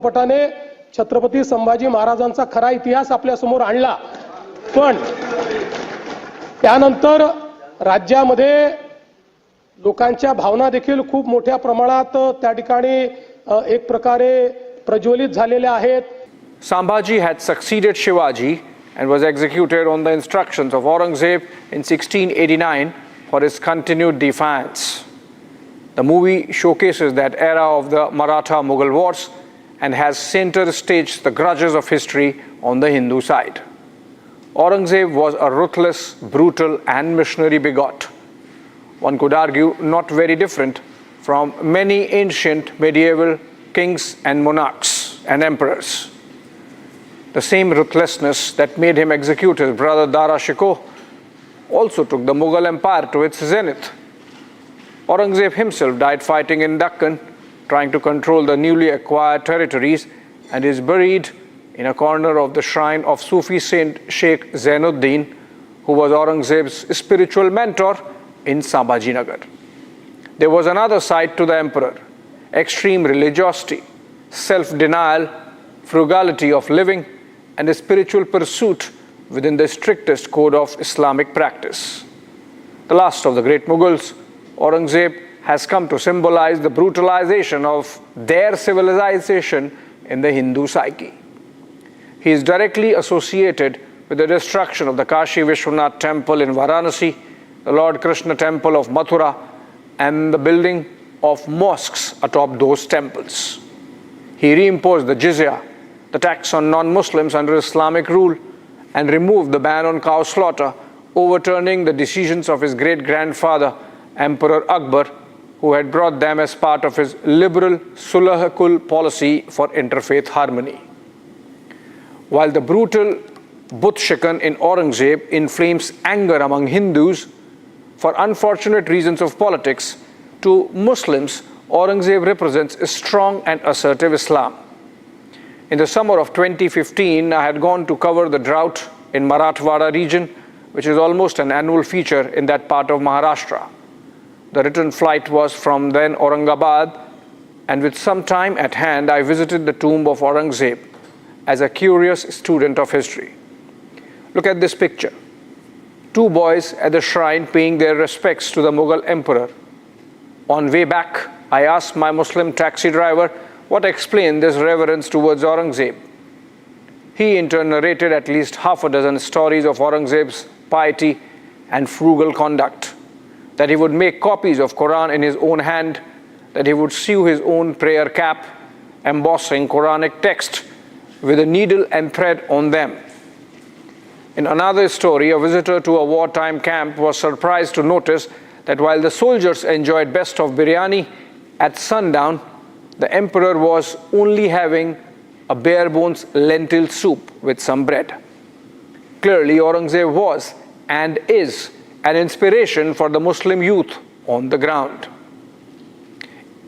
पटाने छत्रपती संभाजी महाराजांचा खरा इतिहास आपल्या समोर आणला। पण त्यानंतर राज्यामध्ये लोकांच्या भावना देखील खूप मोठ्या प्रमाणात त्या ठिकाणी एक प्रकारे प्रज्वलित झालेल्या आहेत। Sambhaji had succeeded Shivaji and was executed on the instructions of Aurangzeb in 1689 for his continued defiance. The movie showcases that era of the Maratha-Mughal wars and has center staged the grudges of history on the Hindu side. Aurangzeb was a ruthless, brutal and missionary bigot. One could argue not very different from many ancient medieval kings and monarchs and emperors. The same ruthlessness that made him execute his brother Dara Shikoh also took the Mughal Empire to its zenith. Aurangzeb himself died fighting in Deccan, trying to control the newly acquired territories, and is buried in a corner of the shrine of Sufi saint Sheikh Zainuddin, who was Aurangzeb's spiritual mentor in Sambhaji Nagar. There was another side to the emperor: extreme religiosity, self-denial, frugality of living, and a spiritual pursuit within the strictest code of Islamic practice. The last of the great Mughals, Aurangzeb has come to symbolize the brutalization of their civilization in the Hindu psyche. He is directly associated with the destruction of the Kashi Vishwanath temple in Varanasi, the Lord Krishna temple of Mathura, and the building of mosques atop those temples. He reimposed the jizya, the tax on non-Muslims under Islamic rule, and removed the ban on cow slaughter, overturning the decisions of his great-grandfather, Emperor Akbar, who had brought them as part of his liberal Sulh-Kul policy for interfaith harmony. While the brutal Butt-Shikan in Aurangzeb inflames anger among Hindus for unfortunate reasons of politics, to Muslims, Aurangzeb represents a strong and assertive Islam. In the summer of 2015, I had gone to cover the drought in Marathwada region, which is almost an annual feature in that part of Maharashtra. The return flight was from then Aurangabad, and with some time at hand, I visited the tomb of Aurangzeb as a curious student of history. Look at this picture. Two boys at the shrine paying their respects to the Mughal emperor. On way back, I asked my Muslim taxi driver what explained this reverence towards Aurangzeb. He in turn narrated at least half a dozen stories of Aurangzeb's piety and frugal conduct, that he would make copies of Quran in his own hand, that he would sew his own prayer cap, embossing Quranic text with a needle and thread on them. In another story, a visitor to a wartime camp was surprised to notice that while the soldiers enjoyed best of biryani, at sundown, the emperor was only having a bare bones lentil soup with some bread. Clearly, Aurangzeb was and is an inspiration for the Muslim youth on the ground.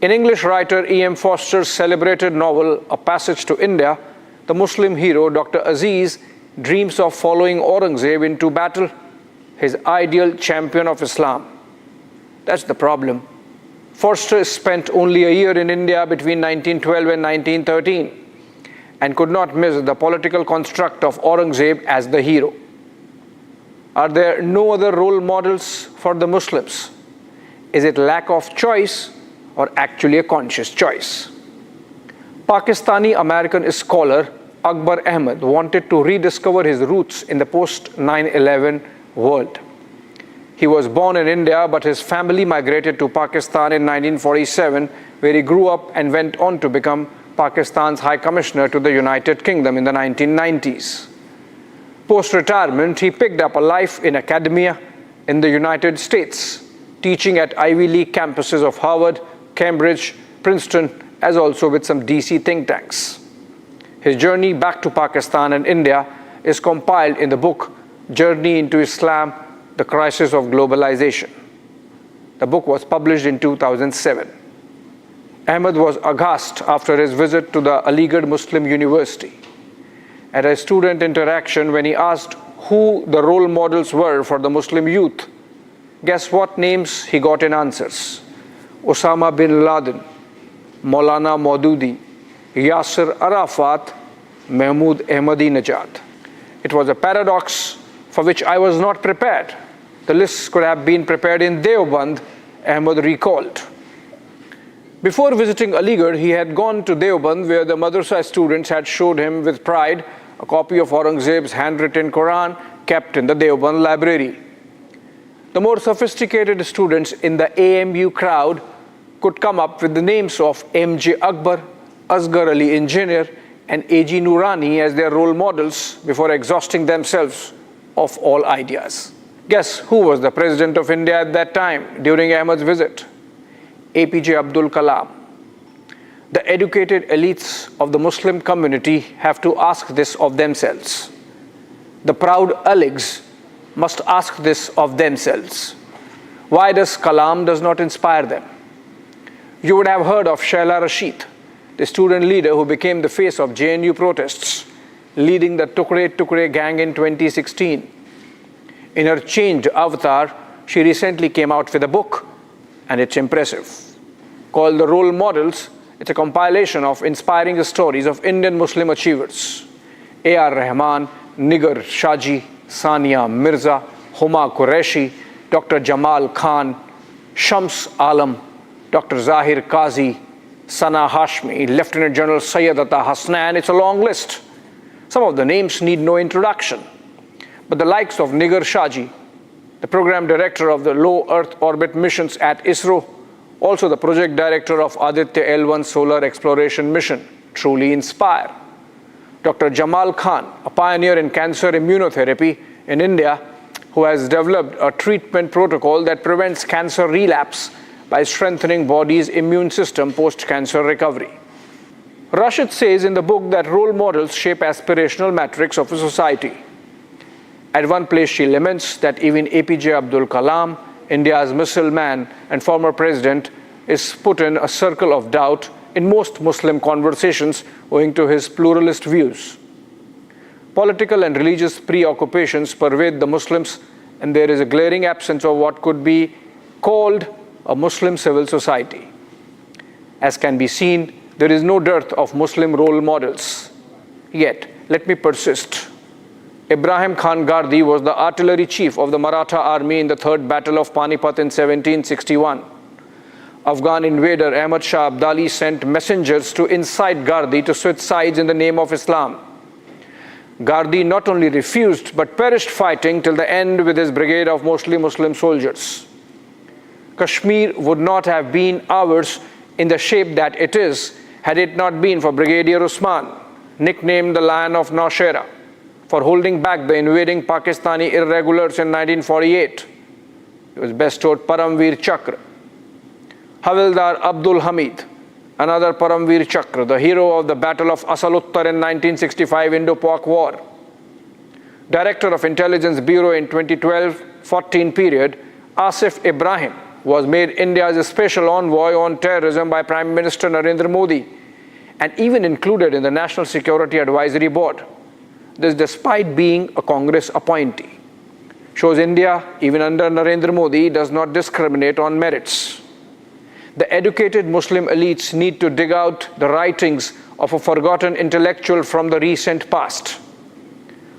In English writer E.M. Foster's celebrated novel, A Passage to India, the Muslim hero Dr. Aziz dreams of following Aurangzeb into battle, his ideal champion of Islam. That's the problem. Foster spent only a year in India between 1912 and 1913 and could not miss the political construct of Aurangzeb as the hero. Are there no other role models for the Muslims? Is it lack of choice or actually a conscious choice? Pakistani-American scholar Akbar Ahmed wanted to rediscover his roots in the post-9/11 world. He was born in India, but his family migrated to Pakistan in 1947, where he grew up and went on to become Pakistan's High Commissioner to the United Kingdom in the 1990s. Post-retirement, he picked up a life in academia in the United States, teaching at Ivy League campuses of Harvard, Cambridge, Princeton, as also with some DC think tanks. His journey back to Pakistan and India is compiled in the book Journey into Islam, The Crisis of Globalization. The book was published in 2007. Ahmed was aghast after his visit to the Aligarh Muslim University. At a student interaction, when he asked who the role models were for the Muslim youth, guess what names he got in answers? Osama bin Laden, Maulana Maududi, Yasser Arafat, Mahmoud Ahmadinejad. It was a paradox for which I was not prepared. The list could have been prepared in Deoband, Ahmad recalled. Before visiting Aligarh, he had gone to Deoband, where the madrasa students had showed him with pride a copy of Aurangzeb's handwritten Quran kept in the Deoband library. The more sophisticated students in the AMU crowd could come up with the names of MJ Akbar, Asghar Ali Engineer, and AG Noorani as their role models before exhausting themselves of all ideas. Guess who was the President of India at that time during Ahmad's visit? APJ Abdul Kalam. The educated elites of the Muslim community have to ask this of themselves. The proud aligs must ask this of themselves. Why does Kalam does not inspire them? You would have heard of Shaila Rashid, the student leader who became the face of JNU protests, leading the Tukre Tukre gang in 2016. In her changed avatar, she recently came out with a book, and it's impressive. Called The Role Models, it's a compilation of inspiring stories of Indian Muslim achievers. A.R. Rahman, Nigar Shaji, Sania Mirza, Huma Qureshi, Dr. Jamal Khan, Shams Alam, Dr. Zahir Qazi, Sana Hashmi, Lieutenant General Sayyid Atta Hasnan. It's a long list. Some of the names need no introduction. But the likes of Nigar Shaji, the program director of the low Earth orbit missions at ISRO, also the project director of Aditya L1 solar exploration mission, truly inspire. Dr. Jamal Khan, a pioneer in cancer immunotherapy in India, who has developed a treatment protocol that prevents cancer relapse by strengthening body's immune system post-cancer recovery. Rashid says in the book that role models shape aspirational matrix of a society. At one place she laments that even APJ Abdul Kalam, India's missile man and former president, is put in a circle of doubt in most Muslim conversations owing to his pluralist views. Political and religious preoccupations pervade the Muslims, and there is a glaring absence of what could be called a Muslim civil society. As can be seen, there is no dearth of Muslim role models. Yet, let me persist. Ibrahim Khan Gardi was the artillery chief of the Maratha army in the Third Battle of Panipat in 1761. Afghan invader Ahmad Shah Abdali sent messengers to incite Gardi to switch sides in the name of Islam. Gardi not only refused but perished fighting till the end with his brigade of mostly Muslim soldiers. Kashmir would not have been ours in the shape that it is had it not been for Brigadier Usman, nicknamed the Lion of Naushera, for holding back the invading Pakistani irregulars in 1948. He was bestowed Paramveer Chakra. Havildar Abdul Hamid, another Paramveer Chakra, the hero of the Battle of Asal Uttar in 1965 Indo-Pak War. Director of Intelligence Bureau in 2012-14 period, Asif Ibrahim was made India's special envoy on terrorism by Prime Minister Narendra Modi and even included in the National Security Advisory Board. This despite being a Congress appointee. Shows India, even under Narendra Modi, does not discriminate on merits. The educated Muslim elites need to dig out the writings of a forgotten intellectual from the recent past.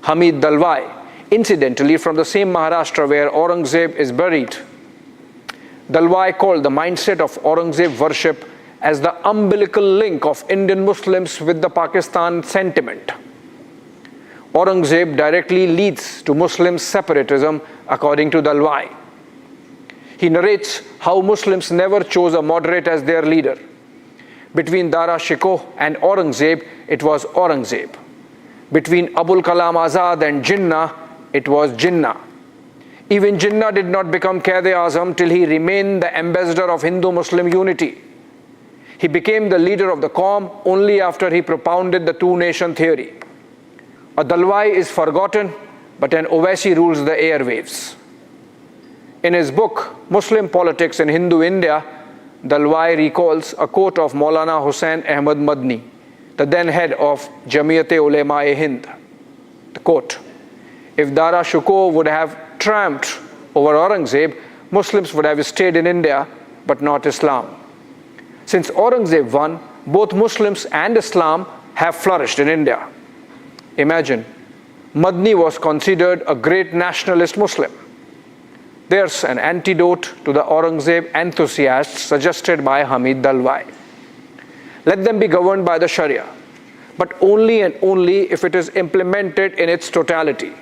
Hamid Dalwai, incidentally from the same Maharashtra where Aurangzeb is buried. Dalwai called the mindset of Aurangzeb worship as the umbilical link of Indian Muslims with the Pakistan sentiment. Aurangzeb directly leads to Muslim separatism, according to Dalwai. He narrates how Muslims never chose a moderate as their leader. Between Dara Shikoh and Aurangzeb, it was Aurangzeb. Between Abul Kalam Azad and Jinnah, it was Jinnah. Even Jinnah did not become Quaid-e-Azam till he remained the ambassador of Hindu-Muslim unity. He became the leader of the Qawm only after he propounded the two-nation theory. A Dalwai is forgotten, but an Owaisi rules the airwaves. In his book, Muslim Politics in Hindu India, Dalwai recalls a quote of Maulana Hussain Ahmad Madni, the then head of Jamiyat-e-Ulema-e-Hind. The quote, "If Dara Shikoh would have triumphed over Aurangzeb, Muslims would have stayed in India, but not Islam. Since Aurangzeb won, both Muslims and Islam have flourished in India. Imagine, Madni was considered a great nationalist Muslim. There's an antidote to the Aurangzeb enthusiasts suggested by Hamid Dalwai. Let them be governed by the Sharia, but only and only if it is implemented in its totality.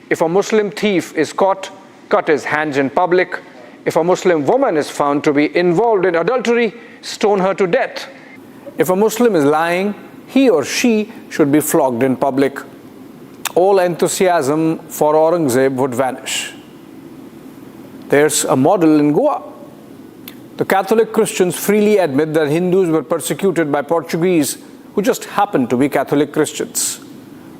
If a Muslim thief is caught, cut his hands in public. If a Muslim woman is found to be involved in adultery, stone her to death. If a Muslim is lying, he or she should be flogged in public. All enthusiasm for Aurangzeb would vanish. There's a model in Goa. The Catholic Christians freely admit that Hindus were persecuted by Portuguese who just happened to be Catholic Christians.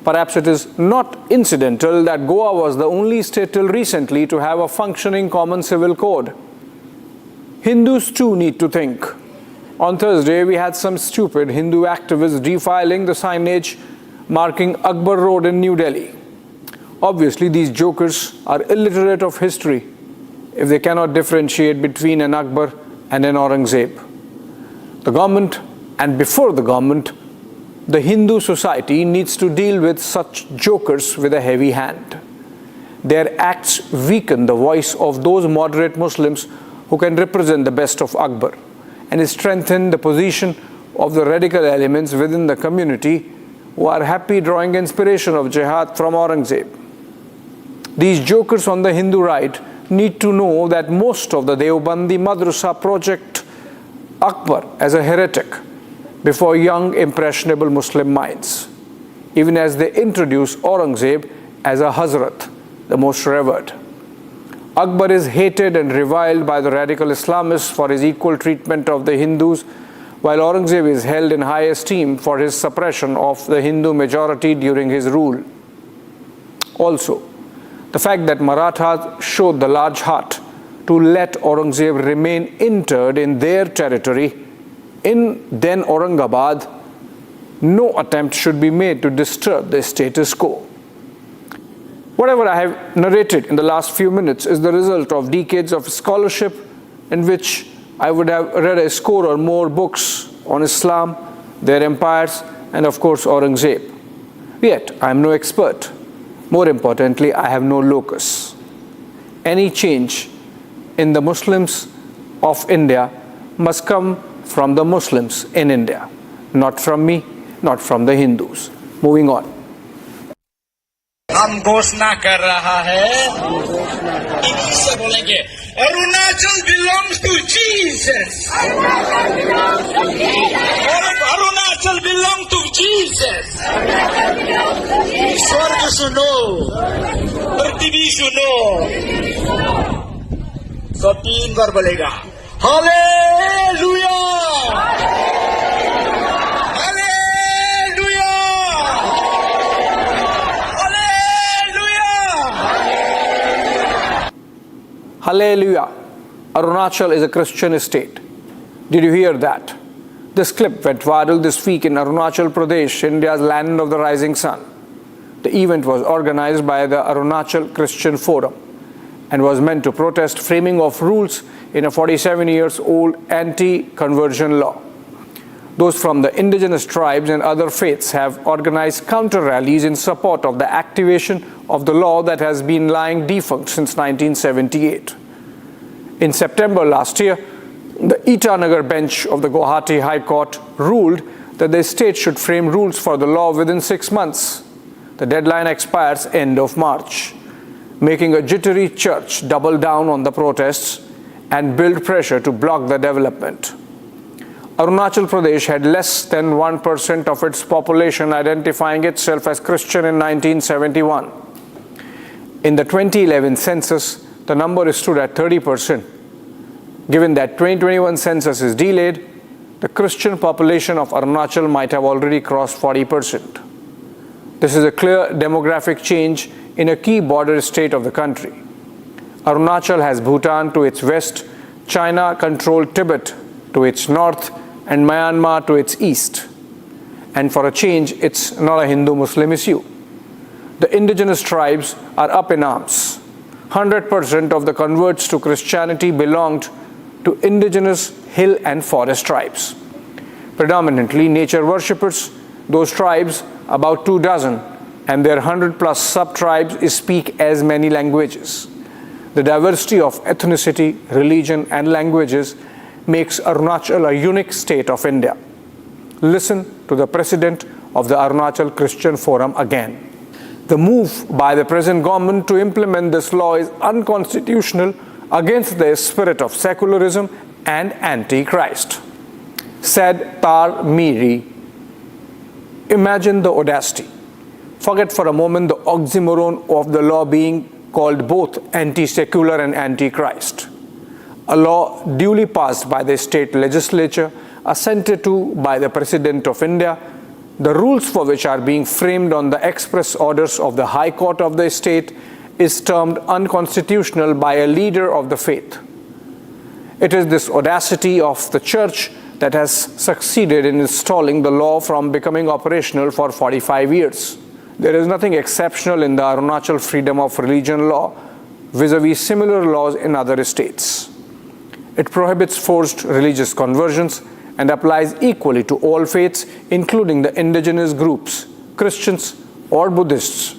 Perhaps it is not incidental that Goa was the only state till recently to have a functioning common civil code. Hindus too need to think. On Thursday, we had some stupid Hindu activists defiling the signage marking Akbar Road in New Delhi. Obviously, these jokers are illiterate of history if they cannot differentiate between an Akbar and an Aurangzeb. The government, and before the government, the Hindu society needs to deal with such jokers with a heavy hand. Their acts weaken the voice of those moderate Muslims who can represent the best of Akbar, and strengthen the position of the radical elements within the community who are happy drawing inspiration of jihad from Aurangzeb. These jokers on the Hindu right need to know that most of the Deobandi Madrasa project Akbar as a heretic before young impressionable Muslim minds, even as they introduce Aurangzeb as a Hazrat, the most revered. Akbar is hated and reviled by the radical Islamists for his equal treatment of the Hindus, while Aurangzeb is held in high esteem for his suppression of the Hindu majority during his rule. Also, the fact that Marathas showed the large heart to let Aurangzeb remain interred in their territory in then Aurangabad, no attempt should be made to disturb the status quo. Whatever I have narrated in the last few minutes is the result of decades of scholarship in which I would have read a score or more books on Islam, their empires, and of course Aurangzeb. Yet, I am no expert. More importantly, I have no locus. Any change in the Muslims of India must come from the Muslims in India, not from me, not from the Hindus. Moving on. हम घोषणा कर रहा है, English से बोलेंगे, Arunachal belongs to Jesus. Arunachal belongs to Jesus. स्वर्ग सुनो, पृथ्वी सुनो. सब 3 बार बोलेगा, hallelujah. Hallelujah. Arunachal is a Christian state. Did you hear that? This clip went viral this week in Arunachal Pradesh, India's land of the rising sun. The event was organized by the Arunachal Christian Forum and was meant to protest framing of rules in a 47-year-old anti-conversion law. Those from the indigenous tribes and other faiths have organized counter-rallies in support of the activation of the law that has been lying defunct since 1978. In September last year, the Itanagar bench of the Guwahati High Court ruled that the state should frame rules for the law within 6 months. The deadline expires end of March, making a jittery church double down on the protests and build pressure to block the development. Arunachal Pradesh had less than 1% of its population identifying itself as Christian in 1971. In the 2011 census, the number stood at 30%. Given that 2021 census is delayed, the Christian population of Arunachal might have already crossed 40%. This is a clear demographic change in a key border state of the country. Arunachal has Bhutan to its west, China-controlled Tibet to its north, and Myanmar to its east. And for a change, it's not a Hindu-Muslim issue. The indigenous tribes are up in arms. 100% of the converts to Christianity belonged to indigenous hill and forest tribes. predominantly nature worshippers. Those tribes, about 24, and their 100+ sub-tribes speak as many languages. The diversity of ethnicity, religion, and languages makes Arunachal a unique state of India. Listen to the president of the Arunachal Christian Forum again. The move by the present government to implement this law is unconstitutional, against the spirit of secularism and anti-Christ. Said Tar Miri, imagine the audacity. Forget for a moment the oxymoron of the law being called both anti-secular and anti-Christ. A law duly passed by the state legislature, assented to by the President of India, the rules for which are being framed on the express orders of the High Court of the state, is termed unconstitutional by a leader of the faith. It is this audacity of the church that has succeeded in installing the law from becoming operational for 45 years. There is nothing exceptional in the Arunachal freedom of religion law vis-a-vis similar laws in other states. It prohibits forced religious conversions and applies equally to all faiths, including the indigenous groups, Christians or Buddhists.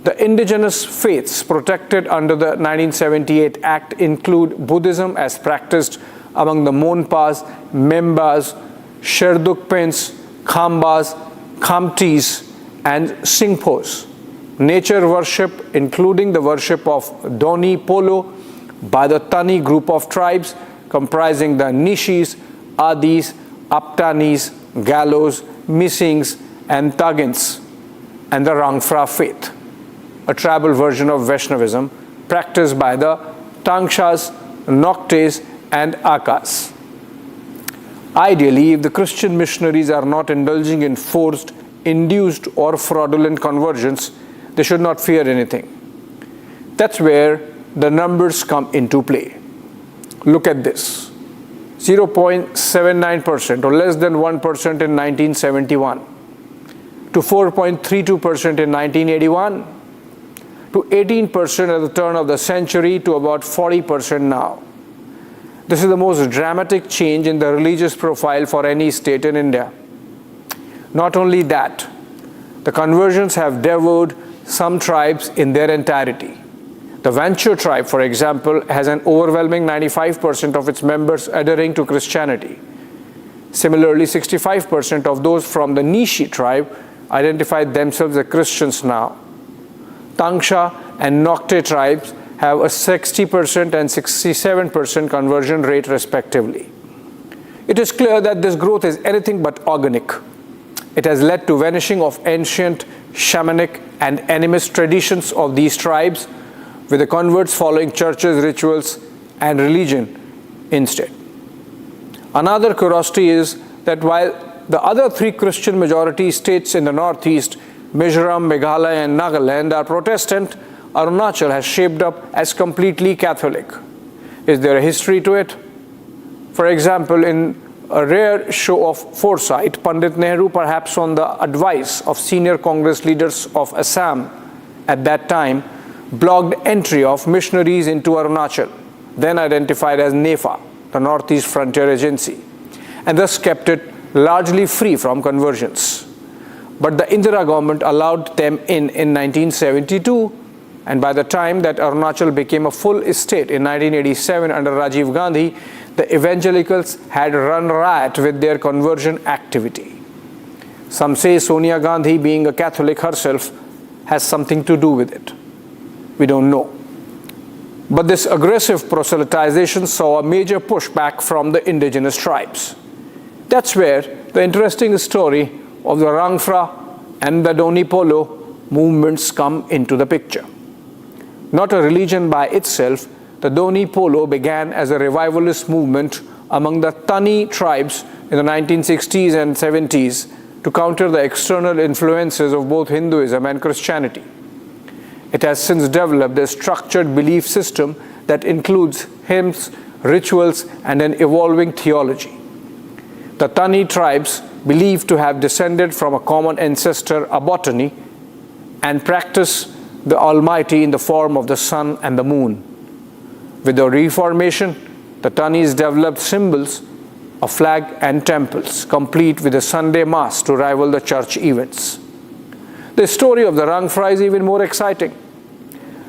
The indigenous faiths protected under the 1978 Act include Buddhism as practiced among the Monpas, Membas, Sherdukpens, Khambas, Khamtis, and Singphos. Nature worship, including the worship of Donyi Polo by the Tani group of tribes comprising the Nishis, Adis, Aptanis, Gallos, Misings, and Tagins, and the Rangfrah faith, a tribal version of Vaishnavism practiced by the Tangshas, Noctes, and Akas. Ideally, if the Christian missionaries are not indulging in forced, induced, or fraudulent conversions, they should not fear anything. That's where the numbers come into play. Look at this. 0.79% or less than 1% in 1971, to 4.32% in 1981, to 18% at the turn of the century, to about 40% now. This is the most dramatic change in the religious profile for any state in India. Not only that, the conversions have devoured some tribes in their entirety. The Vancho tribe, for example, has an overwhelming 95% of its members adhering to Christianity. Similarly, 65% of those from the Nishi tribe identify themselves as Christians now. Tangsha and Nocte tribes have a 60% and 67% conversion rate respectively. It is clear that this growth is anything but organic. It has led to vanishing of ancient, shamanic, and animist traditions of these tribes, with the converts following churches, rituals, and religion instead. Another curiosity is that while the other three Christian majority states in the northeast, Mizoram, Meghalaya, and Nagaland, are Protestant, Arunachal has shaped up as completely Catholic. Is there a history to it? For example, in a rare show of foresight, Pandit Nehru, perhaps on the advice of senior Congress leaders of Assam at that time, blocked entry of missionaries into Arunachal, then identified as NEFA, the Northeast Frontier Agency, and thus kept it largely free from conversions. But the Indira government allowed them in 1972, and by the time that Arunachal became a full state in 1987 under Rajiv Gandhi, the evangelicals had run riot with their conversion activity. Some say Sonia Gandhi, being a Catholic herself, has something to do with it. We don't know. But this aggressive proselytization saw a major pushback from the indigenous tribes. That's where the interesting story of the Rangfrah and the Donyi Polo movements come into the picture. Not a religion by itself, the Donyi Polo began as a revivalist movement among the Tani tribes in the 1960s and 70s to counter the external influences of both Hinduism and Christianity. It has since developed a structured belief system that includes hymns, rituals, and an evolving theology. The Tani tribes believe to have descended from a common ancestor, Abotani, and practice the Almighty in the form of the sun and the moon. With the Reformation, the Tanis developed symbols a flag and temples, complete with a Sunday mass to rival the church events. The story of the Rangfrah is even more exciting.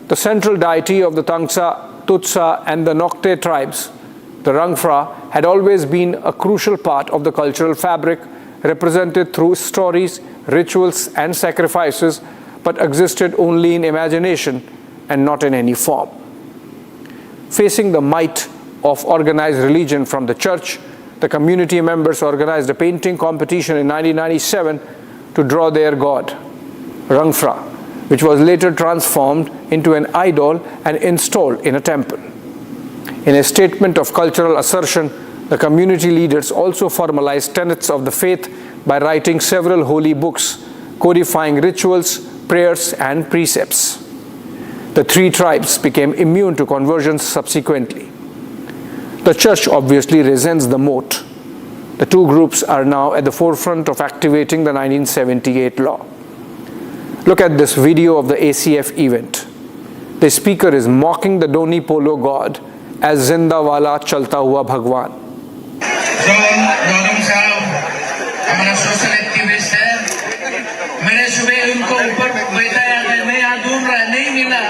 The central deity of the Tangsa, Tutsa and the Nokte tribes, the Rangfrah, had always been a crucial part of the cultural fabric, represented through stories, rituals and sacrifices, but existed only in imagination and not in any form. Facing the might of organized religion from the church, the community members organized a painting competition in 1997 to draw their god, Rangfrah, which was later transformed into an idol and installed in a temple. In a statement of cultural assertion, the community leaders also formalized tenets of the faith by writing several holy books, codifying rituals, prayers, and precepts. The three tribes became immune to conversions subsequently. The church obviously resents the moat. The two groups are now at the forefront of activating the 1978 law. Look at this video of the ACF event. The speaker is mocking the Donyi Polo god as Zinda Wala Chalta Hua Bhagwan. हमारा social activist है मैंने सुबह उनको ऊपर बैठाया मैं यहाँ ढूंढ रहा नहीं मिला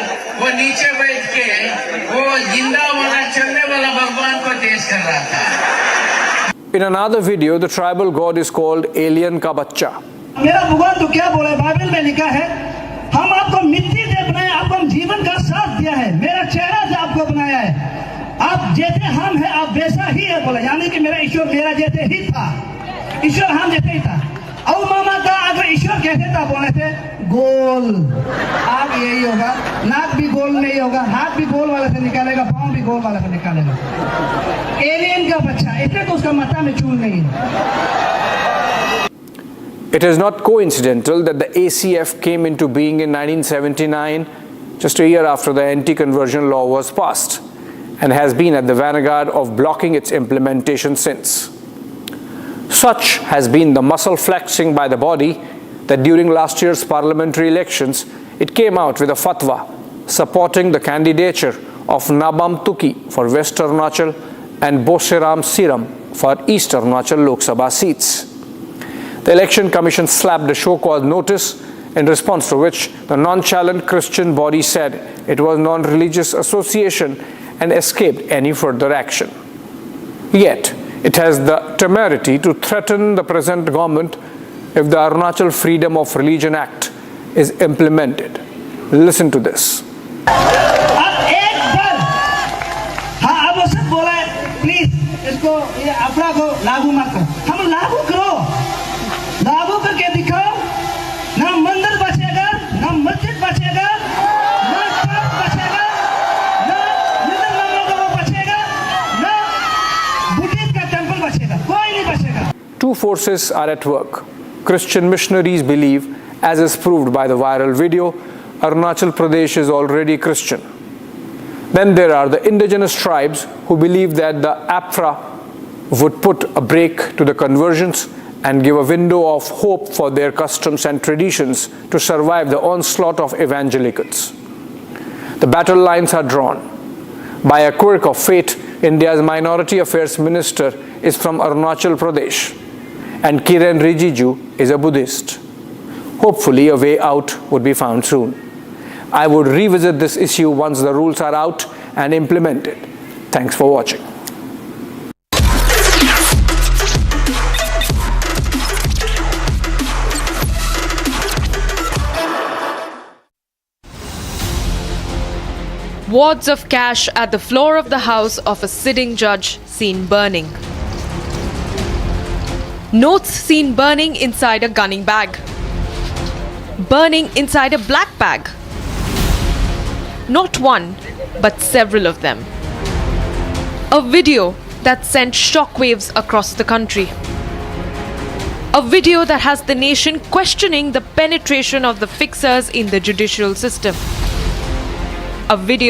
वो नीचे बैठ के वो जिंदा वाला चलने वाला भगवान को तेज कर रहा था. In another video, the tribal god is called Alien का बच्चा. मेरा भगवान तो क्या बोला है, बाइबल में लिखा है हम आपको मिट्टी से बनाए, आपको हम जीवन का साथ दिया है, मेरा चेहरा से आपको बनाया है, आप जैसे हम हैं आप वैसा ही है बोला, यानी कि मेरा ईश्वर मेरा जैसे ही था, ईश्वर हम जैसे ही था. अब मामा का अगर ईश्वर कैसे था बोले थे गोल, आग यही होगा, नाक भी गोल नहीं होगा, हाथ भी गोल वाले से निकालेगा, पाँव भी गोल वाले से निकालेगा. एलियन का बच्चा, इसलिए तो उसका माथा में चूल नहीं है. It is not coincidental that the ACF came into being in 1979, just a year after the anti-conversion law was passed, and has been at the vanguard of blocking its implementation since. Such has been the muscle flexing by the body that during last year's parliamentary elections, it came out with a fatwa supporting the candidature of Nabam Tuki for West Arunachal and Boseram Siram for East Arunachal Lok Sabha seats. The Election Commission slapped a show cause notice, in response to which the nonchalant Christian body said it was non-religious association and escaped any further action. Yet, it has the temerity to threaten the present government if the Arunachal Freedom of Religion Act is implemented. Listen to this. लागू करके दिखाओ, ना मंदिर बचेगा, ना मस्जिद बचेगा, ना चर्च बचेगा, ना मुसलमानों का वो बचेगा, ना बुद्धिस्ट का टेंपल बचेगा, कोई नहीं बचेगा. Two forces are at work. Christian missionaries believe, as is proved by the viral video, Arunachal Pradesh is already Christian. Then there are the indigenous tribes who believe that the APFRA would put a brake to the conversions and give a window of hope for their customs and traditions to survive the onslaught of evangelicals. The battle lines are drawn. By a quirk of fate, India's Minority Affairs Minister is from Arunachal Pradesh, and Kiren Rijiju is a Buddhist. Hopefully, a way out would be found soon. I would revisit this issue once the rules are out and implemented. Thanks for watching. Wads of cash at the floor of the house of a sitting judge seen burning. Notes seen burning inside a gunning bag. Burning inside a black bag. Not one, but several of them. A video that sent shockwaves across the country. A video that has the nation questioning the penetration of the fixers in the judicial system. A video